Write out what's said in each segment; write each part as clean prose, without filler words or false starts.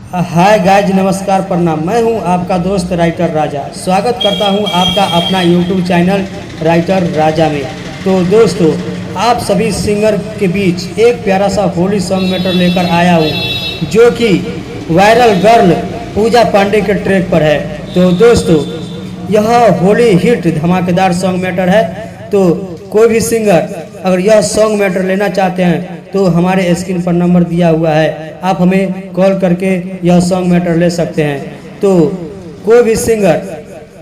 Hi guys, नमस्कार, प्रणाम। मैं हूं आपका दोस्त राइटर राजा। स्वागत करता हूं आपका अपना यूट्यूब चैनल राइटर राजा में। तो दोस्तों, आप सभी सिंगर के बीच एक प्यारा सा होली सॉन्ग मैटर लेकर आया हूं, जो कि वायरल गर्ल पूजा पांडे के ट्रैक पर है। तो दोस्तों, यह होली हिट धमाकेदार सॉन्ग मैटर है। तो कोई भी सिंगर अगर यह सॉन्ग मैटर लेना चाहते हैं तो हमारे स्क्रीन पर नंबर दिया हुआ है, आप हमें कॉल करके यह सॉन्ग मैटर ले सकते हैं। तो कोई भी सिंगर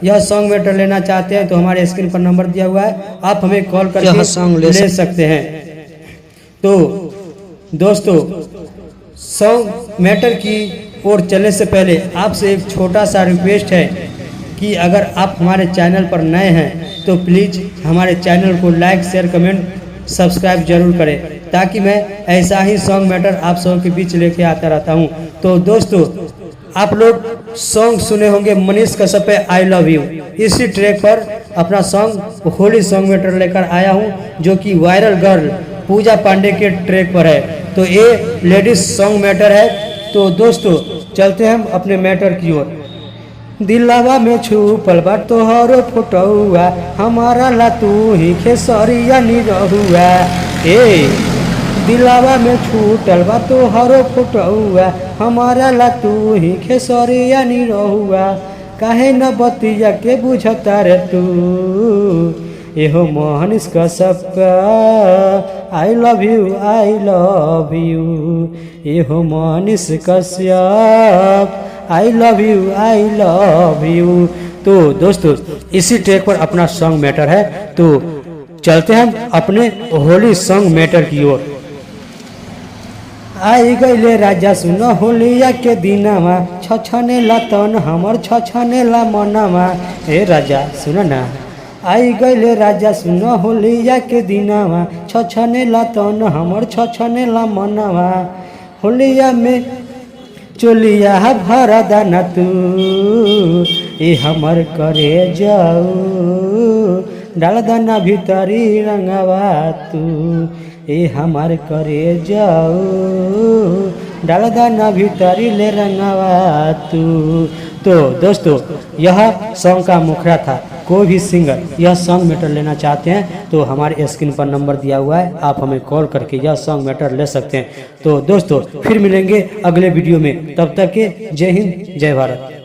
यह सॉन्ग मैटर लेना चाहते हैं तो हमारे स्क्रीन पर नंबर दिया हुआ है, आप हमें कॉल करके सॉन्ग ले सकते हैं। तो दोस्तों, सॉन्ग मैटर की ओर चलने से पहले आपसे एक छोटा सा रिक्वेस्ट है कि अगर आप हमारे चैनल पर नए हैं तो प्लीज़ हमारे चैनल को लाइक, शेयर, कमेंट, सब्सक्राइब जरूर करें, ताकि मैं ऐसा ही सॉन्ग मैटर आप सबों के बीच लेके आता रहता हूं। तो दोस्तों, आप लोग सॉन्ग सुने होंगे मनीष कश्यप पे आई लव यू। इसी ट्रैक पर अपना सॉन्ग होली सॉन्ग मैटर लेकर आया हूं, जो कि वायरल गर्ल पूजा पांडे के ट्रैक पर है। तो ये लेडीज सॉन्ग मैटर है। तो दोस्तों, चलते हैं हम अपने मैटर की ओर। दिलवा में छुपल बा तोहरो फोटोआ, हमारा ला तू ही खेसरिया निरहुआ। ए दिलवा में छूटल बा तोहरो फोटोआ, हमारा ला तू ही खेसरिया निरहुआ। काहे न बतिया के बुझता रे तू, एहो Manish Kashyap I love you, I love you. एहो Manish Kashyap I love you, I love you. तो दोस्तों, इसी ट्रैक पर अपना सॉन्ग मैटर है। तो चलते हैं हम अपने होली सॉन्ग मैटर की ओर। आई गईले राजा सुन होलिया के दिनमा, छछने ला तन हमर छछने ला मनवा। ए राजा सुन ना, आई गईले राजा सुन होलिया के दिनमा, छछने ला तन हमर छछने ला मनवा। होलिया में चोलिया भरा दाना तू, ए हमर करे जाऊ, डाल दाना भीतरी रंगवा तू, ए हमार करे जाऊ, डाल दाना भीतरी ले रंगवा तू। तो दोस्तों, यह सॉन्ग का मुखड़ा था। कोई भी सिंगर यह सॉन्ग मैटर लेना चाहते हैं तो हमारे स्क्रीन पर नंबर दिया हुआ है, आप हमें कॉल करके यह सॉन्ग मैटर ले सकते हैं। तो दोस्तों, फिर मिलेंगे अगले वीडियो में। तब तक के जय हिंद, जय भारत।